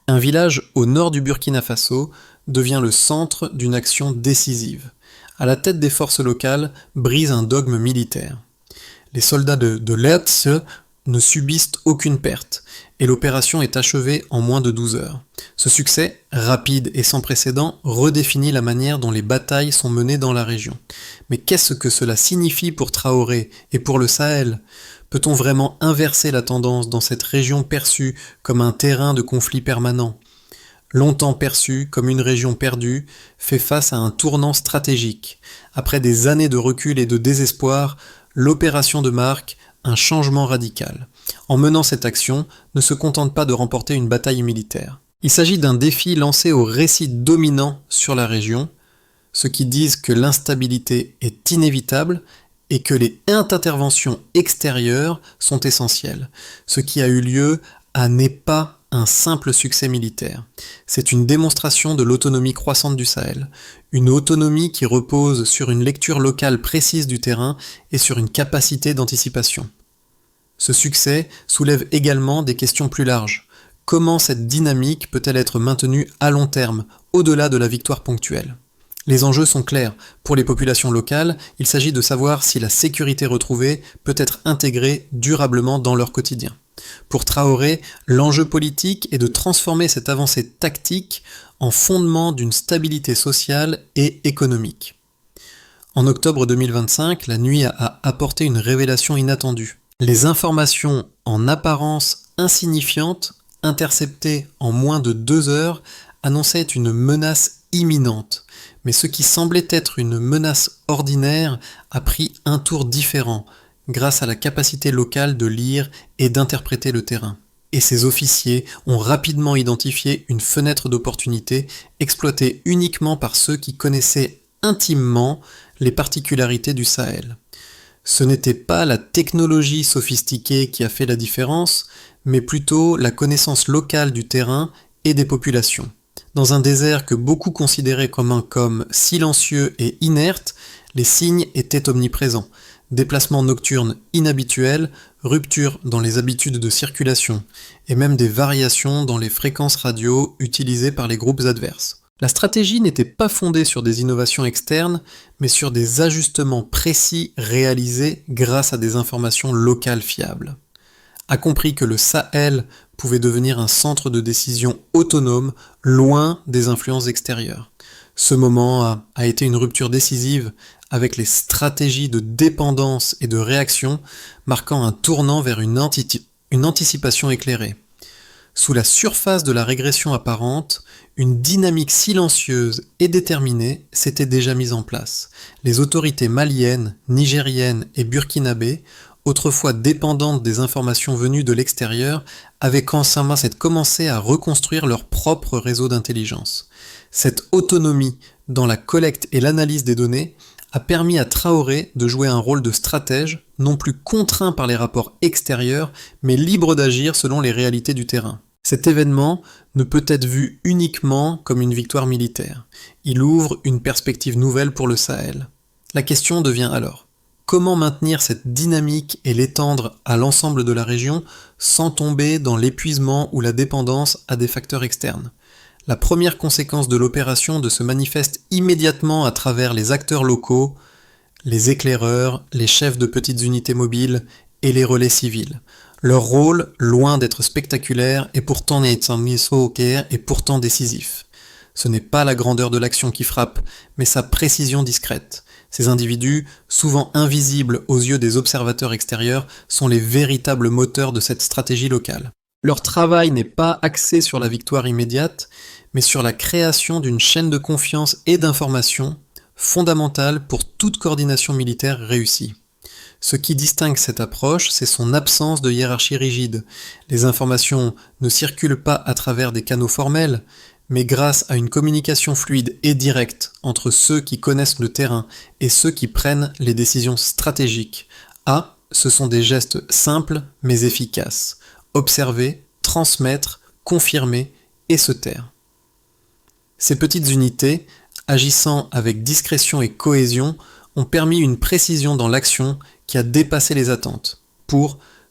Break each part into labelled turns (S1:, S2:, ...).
S1: Un village au nord du Burkina Faso devient le centre d'une action décisive. À la tête des forces locales brise un dogme militaire. Les soldats de l'ETS ne subissent aucune perte et l'opération est achevée en moins de 12 heures. Ce succès, rapide et sans précédent, redéfinit la manière dont les batailles sont menées dans la région. Mais qu'est-ce que cela signifie pour Traoré et pour le Sahel ? Peut-on vraiment inverser la tendance dans cette région perçue comme un terrain de conflit permanent ? Longtemps perçue comme une région perdue, fait face à un tournant stratégique. Après des années de recul et de désespoir, l'opération de marque un changement radical. En menant cette action, ne se contente pas de remporter une bataille militaire. Il s'agit d'un défi lancé au récit dominant sur la région, ceux qui disent que l'instabilité est inévitable et que les interventions extérieures sont essentielles. Ce qui a eu lieu n'est pas un simple succès militaire. C'est une démonstration de l'autonomie croissante du Sahel, une autonomie qui repose sur une lecture locale précise du terrain et sur une capacité d'anticipation. Ce succès soulève également des questions plus larges. Comment cette dynamique peut-elle être maintenue à long terme, au-delà de la victoire ponctuelle ? Les enjeux sont clairs. Pour les populations locales, il s'agit de savoir si la sécurité retrouvée peut être intégrée durablement dans leur quotidien. Pour Traoré, l'enjeu politique est de transformer cette avancée tactique en fondement d'une stabilité sociale et économique. En octobre 2025, la nuit a apporté une révélation inattendue. Les informations en apparence insignifiantes, interceptées en moins de 2 heures, annonçaient une menace imminente. Mais ce qui semblait être une menace ordinaire a pris un tour différent, grâce à la capacité locale de lire et d'interpréter le terrain. Et ces officiers ont rapidement identifié une fenêtre d'opportunité exploitée uniquement par ceux qui connaissaient intimement les particularités du Sahel. Ce n'était pas la technologie sophistiquée qui a fait la différence, mais plutôt la connaissance locale du terrain et des populations. Dans un désert que beaucoup considéraient comme silencieux et inerte, les signes étaient omniprésents. Déplacements nocturnes inhabituels, ruptures dans les habitudes de circulation, et même des variations dans les fréquences radio utilisées par les groupes adverses. La stratégie n'était pas fondée sur des innovations externes, mais sur des ajustements précis réalisés grâce à des informations locales fiables. A compris que le Sahel pouvait devenir un centre de décision autonome, loin des influences extérieures. Ce moment a été une rupture décisive avec les stratégies de dépendance et de réaction, marquant un tournant vers une anticipation éclairée. Sous la surface de la régression apparente, une dynamique silencieuse et déterminée s'était déjà mise en place. Les autorités maliennes, nigériennes et burkinabées, autrefois dépendantes des informations venues de l'extérieur, avaient commencé à reconstruire leur propre réseau d'intelligence. Cette autonomie dans la collecte et l'analyse des données a permis à Traoré de jouer un rôle de stratège, non plus contraint par les rapports extérieurs, mais libre d'agir selon les réalités du terrain. Cet événement ne peut être vu uniquement comme une victoire militaire. Il ouvre une perspective nouvelle pour le Sahel. La question devient alors: comment maintenir cette dynamique et l'étendre à l'ensemble de la région sans tomber dans l'épuisement ou la dépendance à des facteurs externes ? La première conséquence de l'opération se manifeste immédiatement à travers les acteurs locaux, les éclaireurs, les chefs de petites unités mobiles et les relais civils. Leur rôle, loin d'être spectaculaire, est pourtant décisif. Ce n'est pas la grandeur de l'action qui frappe, mais sa précision discrète. Ces individus, souvent invisibles aux yeux des observateurs extérieurs, sont les véritables moteurs de cette stratégie locale. Leur travail n'est pas axé sur la victoire immédiate, mais sur la création d'une chaîne de confiance et d'information fondamentale pour toute coordination militaire réussie. Ce qui distingue cette approche, c'est son absence de hiérarchie rigide. Les informations ne circulent pas à travers des canaux formels, mais grâce à une communication fluide et directe entre ceux qui connaissent le terrain et ceux qui prennent les décisions stratégiques. Ce sont des gestes simples mais efficaces. Observer, transmettre, confirmer et se taire. Ces petites unités, agissant avec discrétion et cohésion, ont permis une précision dans l'action qui a dépassé les attentes.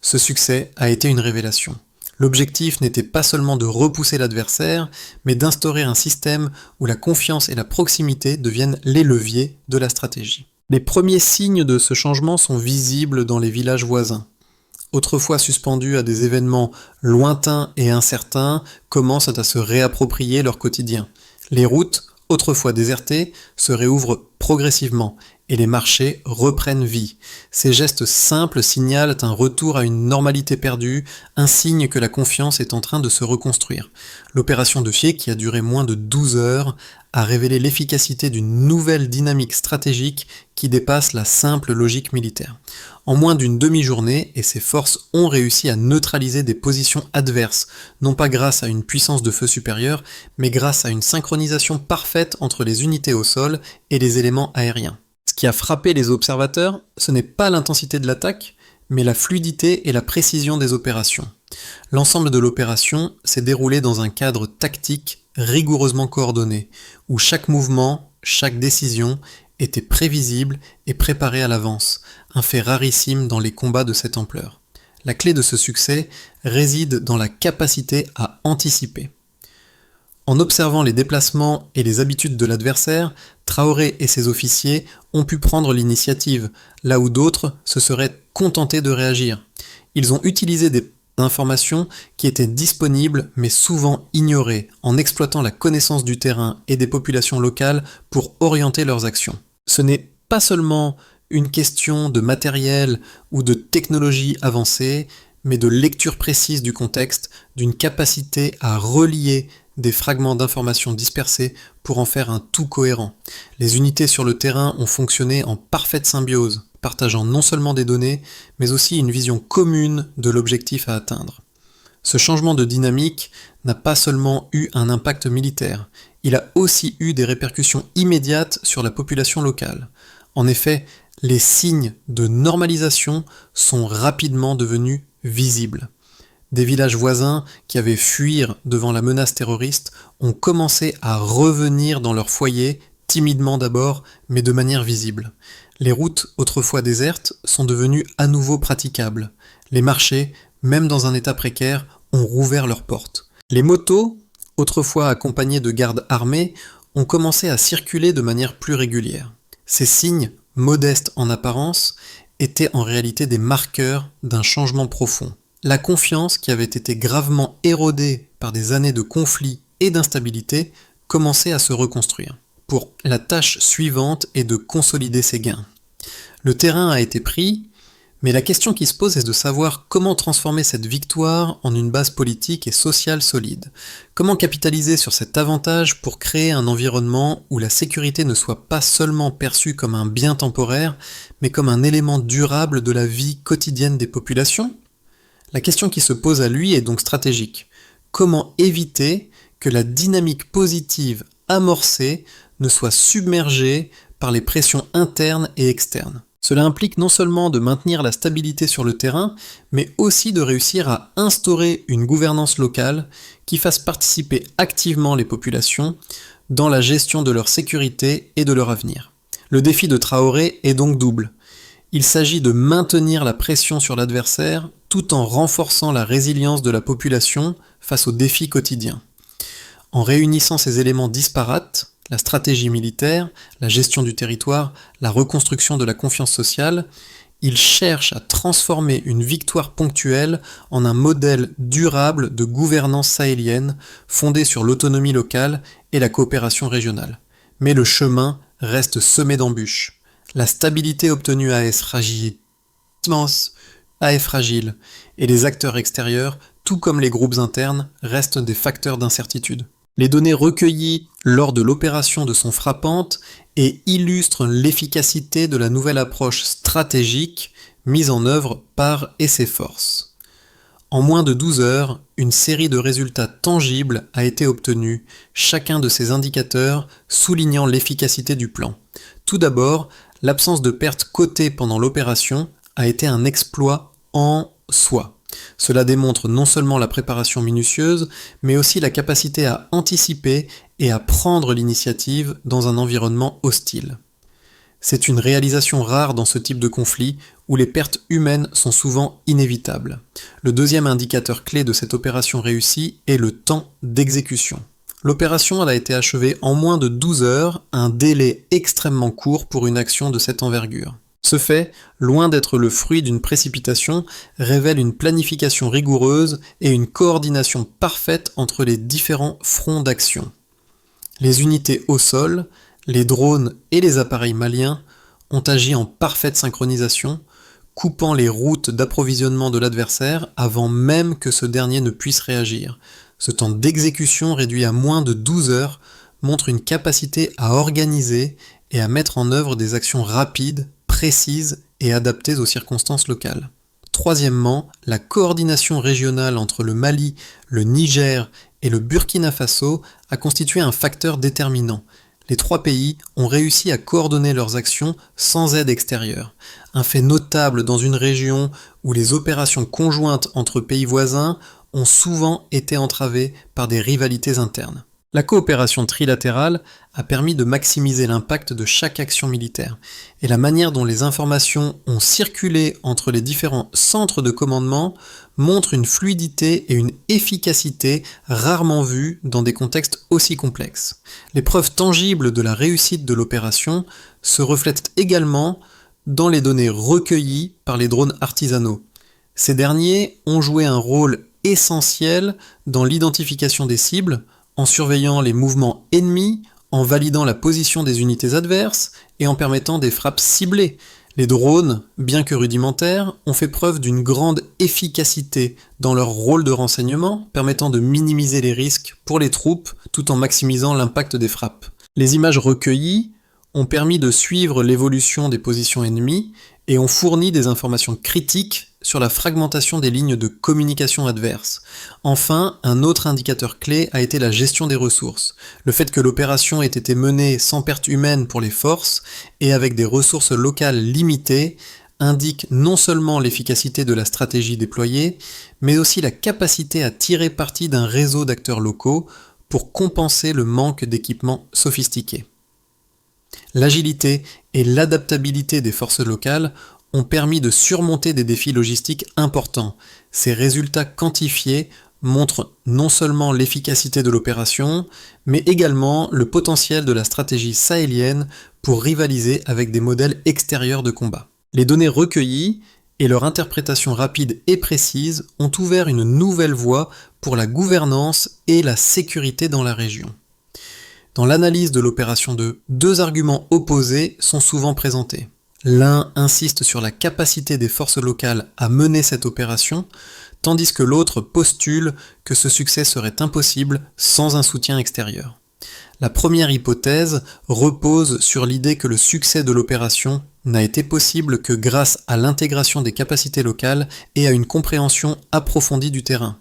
S1: Ce succès a été une révélation. L'objectif n'était pas seulement de repousser l'adversaire, mais d'instaurer un système où la confiance et la proximité deviennent les leviers de la stratégie. Les premiers signes de ce changement sont visibles dans les villages voisins. Autrefois suspendus à des événements lointains et incertains, commencent à se réapproprier leur quotidien. Les routes, autrefois désertées, se réouvrent progressivement et les marchés reprennent vie. Ces gestes simples signalent un retour à une normalité perdue, un signe que la confiance est en train de se reconstruire. L'opération de Fier, qui a duré moins de 12 heures, a révélé l'efficacité d'une nouvelle dynamique stratégique qui dépasse la simple logique militaire. En moins d'une demi-journée, et ses forces ont réussi à neutraliser des positions adverses, non pas grâce à une puissance de feu supérieure, mais grâce à une synchronisation parfaite entre les unités au sol et les éléments aériens. Ce qui a frappé les observateurs, ce n'est pas l'intensité de l'attaque, mais la fluidité et la précision des opérations. L'ensemble de l'opération s'est déroulé dans un cadre tactique rigoureusement coordonné, où chaque mouvement, chaque décision était prévisible et préparé à l'avance, un fait rarissime dans les combats de cette ampleur. La clé de ce succès réside dans la capacité à anticiper. En observant les déplacements et les habitudes de l'adversaire, Traoré et ses officiers ont pu prendre l'initiative, là où d'autres se seraient contentés de réagir. Ils ont utilisé des informations qui étaient disponibles mais souvent ignorées, en exploitant la connaissance du terrain et des populations locales pour orienter leurs actions. Ce n'est pas seulement une question de matériel ou de technologie avancée, mais de lecture précise du contexte, d'une capacité à relier des fragments d'informations dispersés pour en faire un tout cohérent. Les unités sur le terrain ont fonctionné en parfaite symbiose, partageant non seulement des données, mais aussi une vision commune de l'objectif à atteindre. Ce changement de dynamique n'a pas seulement eu un impact militaire, il a aussi eu des répercussions immédiates sur la population locale. En effet, les signes de normalisation sont rapidement devenus visibles. Des villages voisins qui avaient fui devant la menace terroriste ont commencé à revenir dans leur foyer, timidement d'abord, mais de manière visible. Les routes, autrefois désertes, sont devenues à nouveau praticables. Les marchés, même dans un état précaire, ont rouvert leurs portes. Les motos, autrefois accompagnées de gardes armés, ont commencé à circuler de manière plus régulière. Ces signes, modestes en apparence, étaient en réalité des marqueurs d'un changement profond. La confiance, qui avait été gravement érodée par des années de conflits et d'instabilité, commençait à se reconstruire. Pour la tâche suivante est de consolider ces gains. Le terrain a été pris, mais la question qui se pose est de savoir comment transformer cette victoire en une base politique et sociale solide. Comment capitaliser sur cet avantage pour créer un environnement où la sécurité ne soit pas seulement perçue comme un bien temporaire, mais comme un élément durable de la vie quotidienne des populations ? La question qui se pose à lui est donc stratégique. Comment éviter que la dynamique positive amorcée ne soit submergée par les pressions internes et externes ? Cela implique non seulement de maintenir la stabilité sur le terrain, mais aussi de réussir à instaurer une gouvernance locale qui fasse participer activement les populations dans la gestion de leur sécurité et de leur avenir. Le défi de Traoré est donc double. Il s'agit de maintenir la pression sur l'adversaire tout en renforçant la résilience de la population face aux défis quotidiens. En réunissant ces éléments disparates, la stratégie militaire, la gestion du territoire, la reconstruction de la confiance sociale, il cherche à transformer une victoire ponctuelle en un modèle durable de gouvernance sahélienne fondée sur l'autonomie locale et la coopération régionale. Mais le chemin reste semé d'embûches. La stabilité obtenue est fragile, et les acteurs extérieurs, tout comme les groupes internes, restent des facteurs d'incertitude. Les données recueillies lors de l'opération sont frappantes et illustrent l'efficacité de la nouvelle approche stratégique mise en œuvre par et ses forces. En moins de 12 heures, une série de résultats tangibles a été obtenue, chacun de ces indicateurs soulignant l'efficacité du plan. Tout d'abord, l'absence de pertes cotées pendant l'opération a été un exploit en soi. Cela démontre non seulement la préparation minutieuse, mais aussi la capacité à anticiper et à prendre l'initiative dans un environnement hostile. C'est une réalisation rare dans ce type de conflit où les pertes humaines sont souvent inévitables. Le deuxième indicateur clé de cette opération réussie est le temps d'exécution. L'opération a été achevée en moins de 12 heures, un délai extrêmement court pour une action de cette envergure. Ce fait, loin d'être le fruit d'une précipitation, révèle une planification rigoureuse et une coordination parfaite entre les différents fronts d'action. Les unités au sol, les drones et les appareils maliens ont agi en parfaite synchronisation, coupant les routes d'approvisionnement de l'adversaire avant même que ce dernier ne puisse réagir. Ce temps d'exécution réduit à moins de 12 heures montre une capacité à organiser et à mettre en œuvre des actions rapides, précises et adaptées aux circonstances locales. Troisièmement, la coordination régionale entre le Mali, le Niger et le Burkina Faso a constitué un facteur déterminant. Les trois pays ont réussi à coordonner leurs actions sans aide extérieure, un fait notable dans une région où les opérations conjointes entre pays voisins ont souvent été entravées par des rivalités internes. La coopération trilatérale a permis de maximiser l'impact de chaque action militaire, et la manière dont les informations ont circulé entre les différents centres de commandement montre une fluidité et une efficacité rarement vues dans des contextes aussi complexes. Les preuves tangibles de la réussite de l'opération se reflètent également dans les données recueillies par les drones artisanaux. Ces derniers ont joué un rôle essentiel dans l'identification des cibles, en surveillant les mouvements ennemis, en validant la position des unités adverses et en permettant des frappes ciblées. Les drones, bien que rudimentaires, ont fait preuve d'une grande efficacité dans leur rôle de renseignement, permettant de minimiser les risques pour les troupes tout en maximisant l'impact des frappes. Les images recueillies ont permis de suivre l'évolution des positions ennemies et ont fourni des informations critiques sur la fragmentation des lignes de communication adverses. Enfin, un autre indicateur clé a été la gestion des ressources. Le fait que l'opération ait été menée sans perte humaine pour les forces et avec des ressources locales limitées indique non seulement l'efficacité de la stratégie déployée, mais aussi la capacité à tirer parti d'un réseau d'acteurs locaux pour compenser le manque d'équipements sophistiqués. L'agilité et l'adaptabilité des forces locales ont permis de surmonter des défis logistiques importants. Ces résultats quantifiés montrent non seulement l'efficacité de l'opération, mais également le potentiel de la stratégie sahélienne pour rivaliser avec des modèles extérieurs de combat. Les données recueillies et leur interprétation rapide et précise ont ouvert une nouvelle voie pour la gouvernance et la sécurité dans la région. Dans l'analyse de l'opération 2, deux arguments opposés sont souvent présentés. L'un insiste sur la capacité des forces locales à mener cette opération, tandis que l'autre postule que ce succès serait impossible sans un soutien extérieur. La première hypothèse repose sur l'idée que le succès de l'opération n'a été possible que grâce à l'intégration des capacités locales et à une compréhension approfondie du terrain.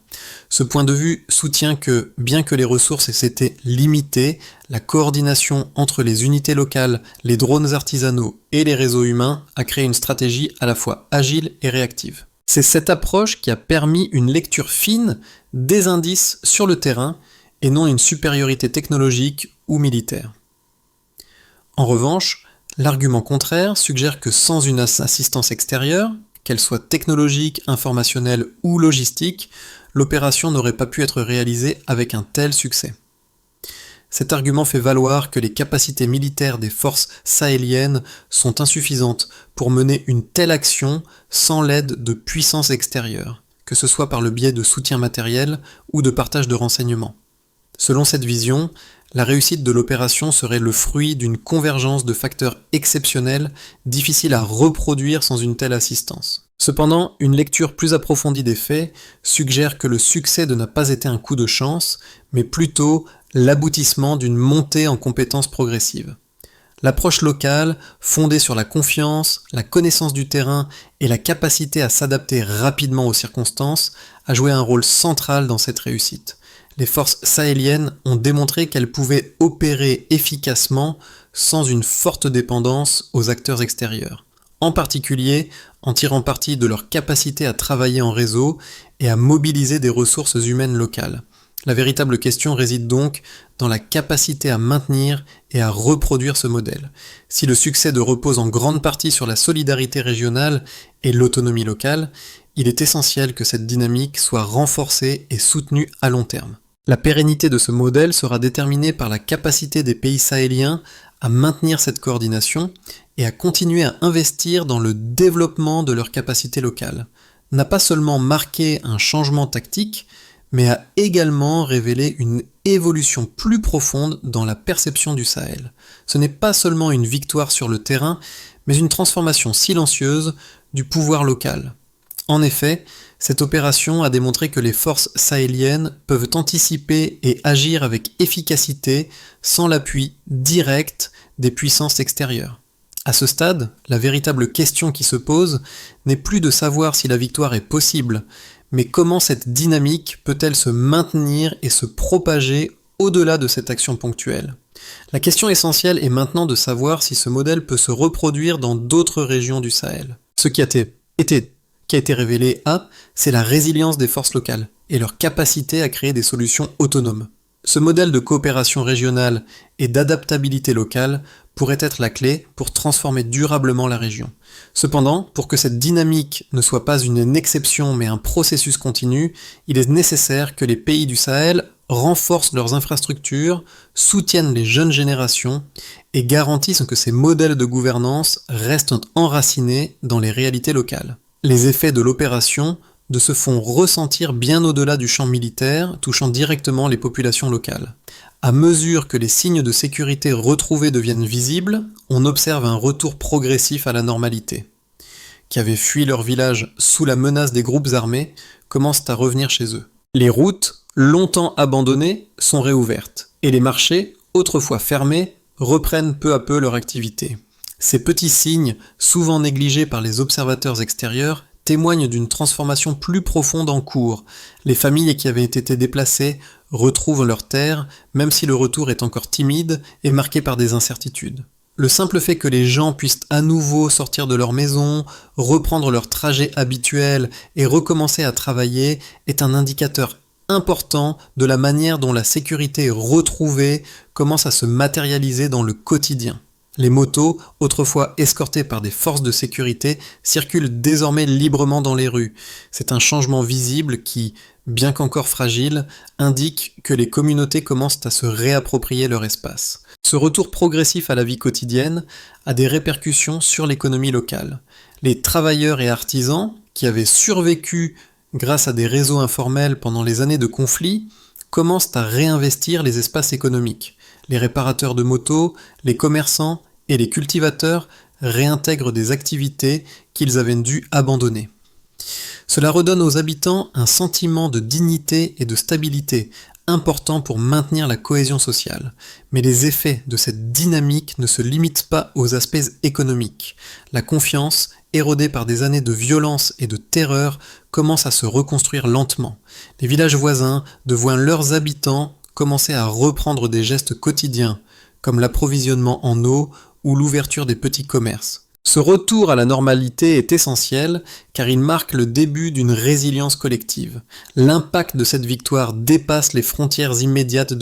S1: Ce point de vue soutient que, bien que les ressources aient été limitées, la coordination entre les unités locales, les drones artisanaux et les réseaux humains a créé une stratégie à la fois agile et réactive. C'est cette approche qui a permis une lecture fine des indices sur le terrain et non une supériorité technologique ou militaire. En revanche, l'argument contraire suggère que sans une assistance extérieure, qu'elle soit technologique, informationnelle ou logistique, l'opération n'aurait pas pu être réalisée avec un tel succès. Cet argument fait valoir que les capacités militaires des forces sahéliennes sont insuffisantes pour mener une telle action sans l'aide de puissances extérieures, que ce soit par le biais de soutien matériel ou de partage de renseignements. Selon cette vision, la réussite de l'opération serait le fruit d'une convergence de facteurs exceptionnels, difficiles à reproduire sans une telle assistance. Cependant, une lecture plus approfondie des faits suggère que le succès n'a pas été un coup de chance, mais plutôt l'aboutissement d'une montée en compétences progressive. L'approche locale, fondée sur la confiance, la connaissance du terrain et la capacité à s'adapter rapidement aux circonstances, a joué un rôle central dans cette réussite. Les forces sahéliennes ont démontré qu'elles pouvaient opérer efficacement sans une forte dépendance aux acteurs extérieurs, en particulier en tirant parti de leur capacité à travailler en réseau et à mobiliser des ressources humaines locales. La véritable question réside donc dans la capacité à maintenir et à reproduire ce modèle. Si le succès repose en grande partie sur la solidarité régionale et l'autonomie locale, il est essentiel que cette dynamique soit renforcée et soutenue à long terme. La pérennité de ce modèle sera déterminée par la capacité des pays sahéliens à maintenir cette coordination et à continuer à investir dans le développement de leurs capacités locales. N'a pas seulement marqué un changement tactique, mais a également révélé une évolution plus profonde dans la perception du Sahel. Ce n'est pas seulement une victoire sur le terrain, mais une transformation silencieuse du pouvoir local. En effet, cette opération a démontré que les forces sahéliennes peuvent anticiper et agir avec efficacité sans l'appui direct des puissances extérieures. À ce stade, la véritable question qui se pose n'est plus de savoir si la victoire est possible, mais comment cette dynamique peut-elle se maintenir et se propager au-delà de cette action ponctuelle ? La question essentielle est maintenant de savoir si ce modèle peut se reproduire dans d'autres régions du Sahel. Ce qui a été révélé c'est la résilience des forces locales et leur capacité à créer des solutions autonomes. Ce modèle de coopération régionale et d'adaptabilité locale pourrait être la clé pour transformer durablement la région. Cependant, pour que cette dynamique ne soit pas une exception mais un processus continu, il est nécessaire que les pays du Sahel renforcent leurs infrastructures, soutiennent les jeunes générations et garantissent que ces modèles de gouvernance restent enracinés dans les réalités locales. Les effets de l'opération se font ressentir bien au-delà du champ militaire, touchant directement les populations locales. À mesure que les signes de sécurité retrouvés deviennent visibles, on observe un retour progressif à la normalité. Qui avaient fui leur village sous la menace des groupes armés commencent à revenir chez eux. Les routes, longtemps abandonnées, sont réouvertes, et les marchés, autrefois fermés, reprennent peu à peu leur activité. Ces petits signes, souvent négligés par les observateurs extérieurs, témoignent d'une transformation plus profonde en cours. Les familles qui avaient été déplacées retrouvent leurs terres, même si le retour est encore timide et marqué par des incertitudes. Le simple fait que les gens puissent à nouveau sortir de leur maison, reprendre leur trajet habituel et recommencer à travailler est un indicateur important de la manière dont la sécurité retrouvée commence à se matérialiser dans le quotidien. Les motos, autrefois escortées par des forces de sécurité, circulent désormais librement dans les rues. C'est un changement visible qui, bien qu'encore fragile, indique que les communautés commencent à se réapproprier leur espace. Ce retour progressif à la vie quotidienne a des répercussions sur l'économie locale. Les travailleurs et artisans, qui avaient survécu grâce à des réseaux informels pendant les années de conflit, commencent à réinvestir les espaces économiques. Les réparateurs de motos, les commerçants et les cultivateurs réintègrent des activités qu'ils avaient dû abandonner. Cela redonne aux habitants un sentiment de dignité et de stabilité, important pour maintenir la cohésion sociale. Mais les effets de cette dynamique ne se limitent pas aux aspects économiques. La confiance, érodée par des années de violence et de terreur, commence à se reconstruire lentement. Les villages voisins voient leurs habitants commencer à reprendre des gestes quotidiens, comme l'approvisionnement en eau ou l'ouverture des petits commerces. Ce retour à la normalité est essentiel car il marque le début d'une résilience collective. L'impact de cette victoire dépasse les frontières immédiates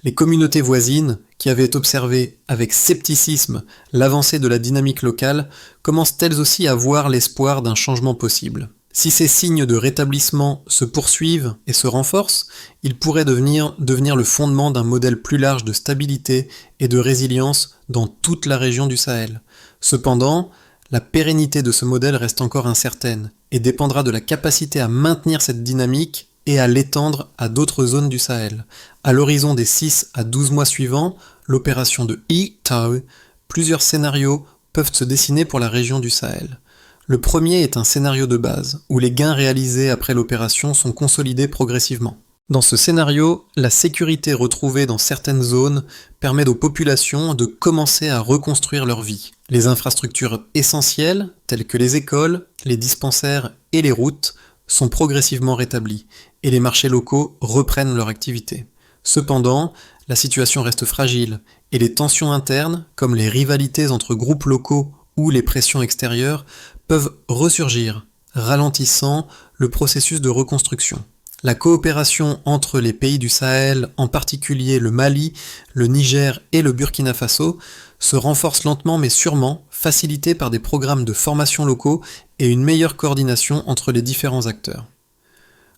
S1: les communautés voisines qui avaient observé avec scepticisme l'avancée de la dynamique locale, commencent elles aussi à voir l'espoir d'un changement possible. Si ces signes de rétablissement se poursuivent et se renforcent, ils pourraient devenir le fondement d'un modèle plus large de stabilité et de résilience dans toute la région du Sahel. Cependant, la pérennité de ce modèle reste encore incertaine et dépendra de la capacité à maintenir cette dynamique et à l'étendre à d'autres zones du Sahel. À l'horizon des 6 à 12 mois suivants, l'opération de Tao, plusieurs scénarios peuvent se dessiner pour la région du Sahel. Le premier est un scénario de base, où les gains réalisés après l'opération sont consolidés progressivement. Dans ce scénario, la sécurité retrouvée dans certaines zones permet aux populations de commencer à reconstruire leur vie. Les infrastructures essentielles, telles que les écoles, les dispensaires et les routes, sont progressivement rétablies, et les marchés locaux reprennent leur activité. Cependant, la situation reste fragile, et les tensions internes, comme les rivalités entre groupes locaux ou les pressions extérieures, peuvent ressurgir, ralentissant le processus de reconstruction. La coopération entre les pays du Sahel, en particulier le Mali, le Niger et le Burkina Faso, se renforce lentement mais sûrement, facilitée par des programmes de formation locaux et une meilleure coordination entre les différents acteurs.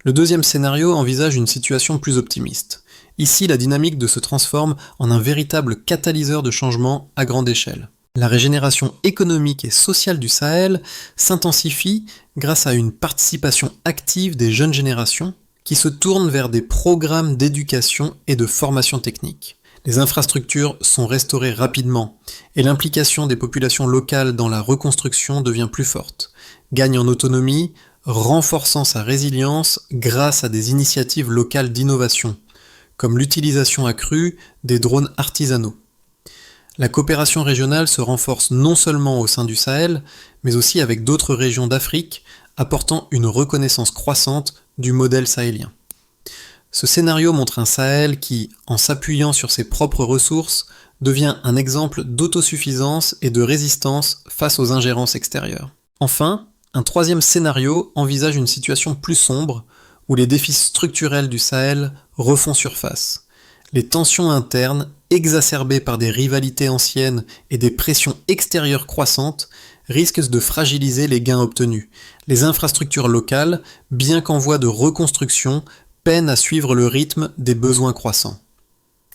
S1: Le deuxième scénario envisage une situation plus optimiste. Ici, la dynamique se transforme en un véritable catalyseur de changement à grande échelle. La régénération économique et sociale du Sahel s'intensifie grâce à une participation active des jeunes générations qui se tournent vers des programmes d'éducation et de formation technique. Les infrastructures sont restaurées rapidement et l'implication des populations locales dans la reconstruction devient plus forte, gagne en autonomie, renforçant sa résilience grâce à des initiatives locales d'innovation, comme l'utilisation accrue des drones artisanaux. La coopération régionale se renforce non seulement au sein du Sahel, mais aussi avec d'autres régions d'Afrique, apportant une reconnaissance croissante du modèle sahélien. Ce scénario montre un Sahel qui, en s'appuyant sur ses propres ressources, devient un exemple d'autosuffisance et de résistance face aux ingérences extérieures. Enfin, un troisième scénario envisage une situation plus sombre, où les défis structurels du Sahel refont surface. Les tensions internes, exacerbées par des rivalités anciennes et des pressions extérieures croissantes, risquent de fragiliser les gains obtenus. Les infrastructures locales, bien qu'en voie de reconstruction, peinent à suivre le rythme des besoins croissants.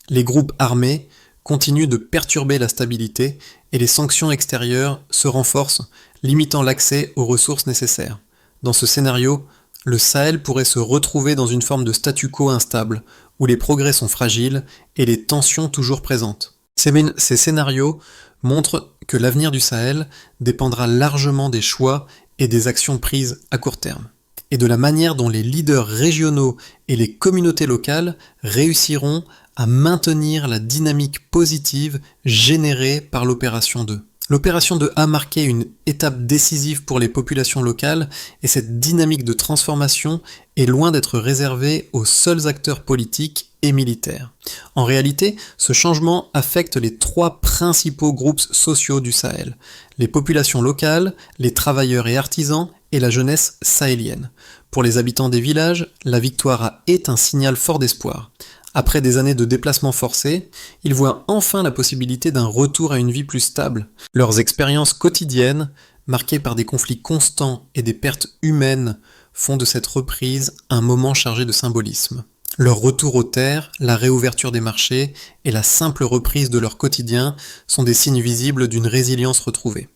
S1: Les groupes armés continuent de perturber la stabilité et les sanctions extérieures se renforcent, limitant l'accès aux ressources nécessaires. Dans ce scénario, le Sahel pourrait se retrouver dans une forme de statu quo instable, où les progrès sont fragiles et les tensions toujours présentes. Ces scénarios montrent que l'avenir du Sahel dépendra largement des choix et des actions prises à court terme, et de la manière dont les leaders régionaux et les communautés locales réussiront à maintenir la dynamique positive générée par l'opération 2. L'opération 2 a marqué une étape décisive pour les populations locales et cette dynamique de transformation est loin d'être réservée aux seuls acteurs politiques et militaires. En réalité, ce changement affecte les trois principaux groupes sociaux du Sahel, les populations locales, les travailleurs et artisans et la jeunesse sahélienne. Pour les habitants des villages, la victoire est un signal fort d'espoir. Après des années de déplacements forcés, ils voient enfin la possibilité d'un retour à une vie plus stable. Leurs expériences quotidiennes, marquées par des conflits constants et des pertes humaines, font de cette reprise un moment chargé de symbolisme. Leur retour aux terres, la réouverture des marchés et la simple reprise de leur quotidien sont des signes visibles d'une résilience retrouvée.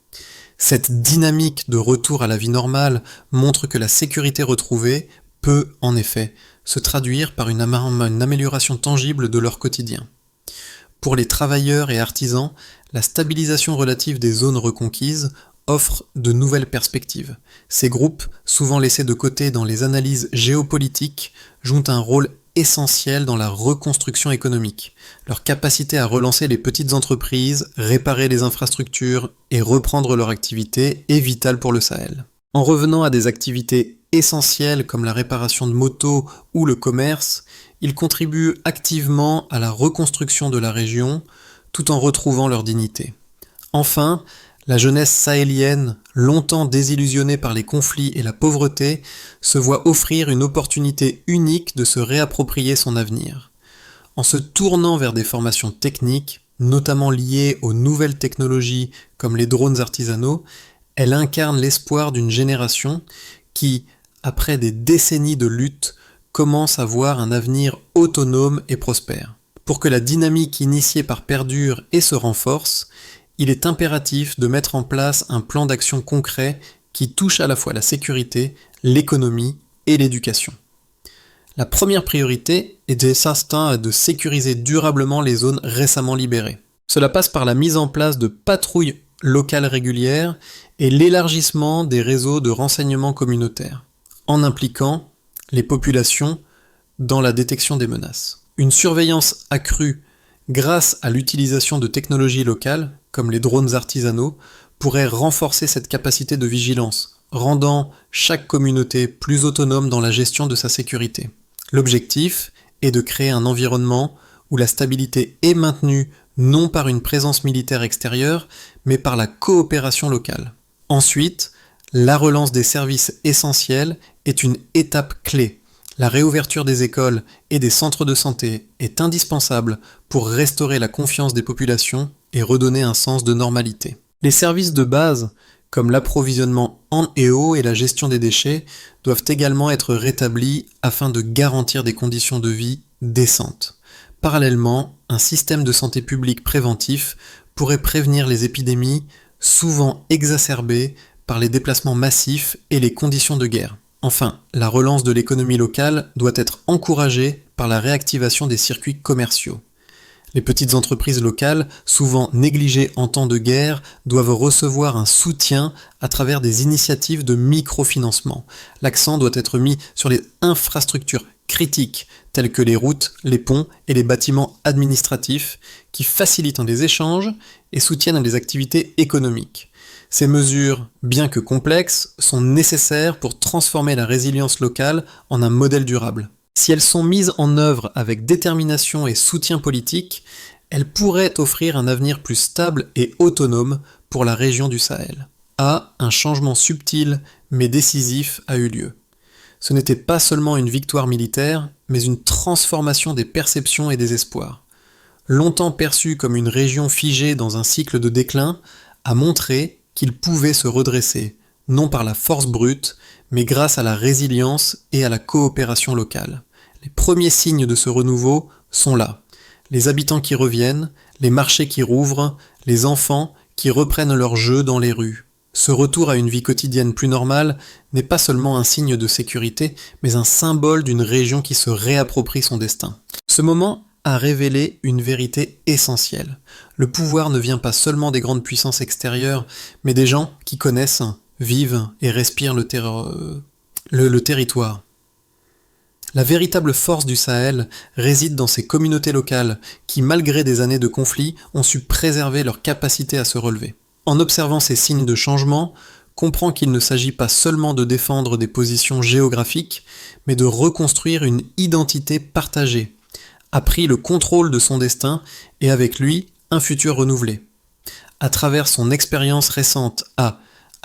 S1: Cette dynamique de retour à la vie normale montre que la sécurité retrouvée peut, en effet, se traduire par une amélioration tangible de leur quotidien. Pour les travailleurs et artisans, la stabilisation relative des zones reconquises offre de nouvelles perspectives. Ces groupes, souvent laissés de côté dans les analyses géopolitiques, jouent un rôle essentiel dans la reconstruction économique. Leur capacité à relancer les petites entreprises, réparer les infrastructures et reprendre leur activité est vitale pour le Sahel. En revenant à des activités essentielles comme la réparation de motos ou le commerce, ils contribuent activement à la reconstruction de la région tout en retrouvant leur dignité. Enfin, la jeunesse sahélienne, longtemps désillusionnée par les conflits et la pauvreté, se voit offrir une opportunité unique de se réapproprier son avenir. En se tournant vers des formations techniques, notamment liées aux nouvelles technologies comme les drones artisanaux, elle incarne l'espoir d'une génération qui, après des décennies de lutte, commence à voir un avenir autonome et prospère. Pour que la dynamique initiée par perdure et se renforce, il est impératif de mettre en place un plan d'action concret qui touche à la fois la sécurité, l'économie et l'éducation. La première priorité est de sécuriser durablement les zones récemment libérées. Cela passe par la mise en place de patrouilles locales régulières et l'élargissement des réseaux de renseignement communautaires, en impliquant les populations dans la détection des menaces. Une surveillance accrue grâce à l'utilisation de technologies locales, comme les drones artisanaux, pourrait renforcer cette capacité de vigilance, rendant chaque communauté plus autonome dans la gestion de sa sécurité. L'objectif est de créer un environnement où la stabilité est maintenue non par une présence militaire extérieure, mais par la coopération locale. Ensuite, la relance des services essentiels est une étape clé. La réouverture des écoles et des centres de santé est indispensable pour restaurer la confiance des populations et redonner un sens de normalité. Les services de base, comme l'approvisionnement en et eau et la gestion des déchets, doivent également être rétablis afin de garantir des conditions de vie décentes. Parallèlement, un système de santé publique préventif pourrait prévenir les épidémies, souvent exacerbées par les déplacements massifs et les conditions de guerre. Enfin, la relance de l'économie locale doit être encouragée par la réactivation des circuits commerciaux. Les petites entreprises locales, souvent négligées en temps de guerre, doivent recevoir un soutien à travers des initiatives de microfinancement. L'accent doit être mis sur les infrastructures critiques, telles que les routes, les ponts et les bâtiments administratifs, qui facilitent les échanges et soutiennent les activités économiques. Ces mesures, bien que complexes, sont nécessaires pour transformer la résilience locale en un modèle durable. Si elles sont mises en œuvre avec détermination et soutien politique, elles pourraient offrir un avenir plus stable et autonome pour la région du Sahel. Un changement subtil mais décisif a eu lieu. Ce n'était pas seulement une victoire militaire, mais une transformation des perceptions et des espoirs. Longtemps perçue comme une région figée dans un cycle de déclin, a montré qu'il pouvait se redresser, non par la force brute, mais grâce à la résilience et à la coopération locale. Les premiers signes de ce renouveau sont là. Les habitants qui reviennent, les marchés qui rouvrent, les enfants qui reprennent leur jeu dans les rues. Ce retour à une vie quotidienne plus normale n'est pas seulement un signe de sécurité, mais un symbole d'une région qui se réapproprie son destin. Ce moment a révélé une vérité essentielle. Le pouvoir ne vient pas seulement des grandes puissances extérieures, mais des gens qui connaissent, vivent et respirent le territoire. La véritable force du Sahel réside dans ces communautés locales qui, malgré des années de conflits, ont su préserver leur capacité à se relever. En observant ces signes de changement, comprend qu'il ne s'agit pas seulement de défendre des positions géographiques, mais de reconstruire une identité partagée, a pris le contrôle de son destin et avec lui un futur renouvelé. À travers son expérience récente, a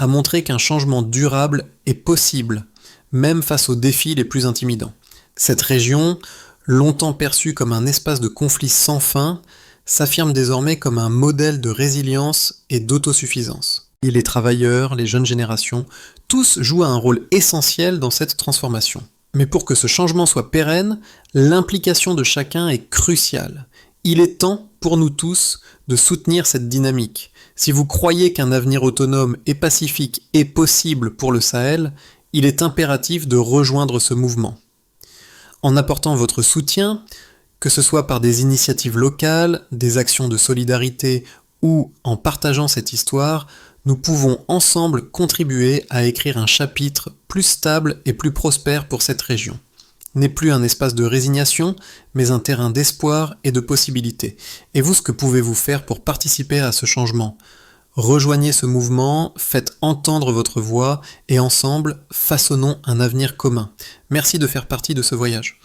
S1: montré qu'un changement durable est possible, même face aux défis les plus intimidants. Cette région, longtemps perçue comme un espace de conflits sans fin, s'affirme désormais comme un modèle de résilience et d'autosuffisance. Et les travailleurs, les jeunes générations, tous jouent un rôle essentiel dans cette transformation. Mais pour que ce changement soit pérenne, l'implication de chacun est cruciale. Il est temps pour nous tous de soutenir cette dynamique. Si vous croyez qu'un avenir autonome et pacifique est possible pour le Sahel, il est impératif de rejoindre ce mouvement. En apportant votre soutien, que ce soit par des initiatives locales, des actions de solidarité ou en partageant cette histoire, nous pouvons ensemble contribuer à écrire un chapitre plus stable et plus prospère pour cette région. N'est plus un espace de résignation, mais un terrain d'espoir et de possibilités. Et vous, ce que pouvez-vous faire pour participer à ce changement ? Rejoignez ce mouvement, faites entendre votre voix et ensemble, façonnons un avenir commun. Merci de faire partie de ce voyage.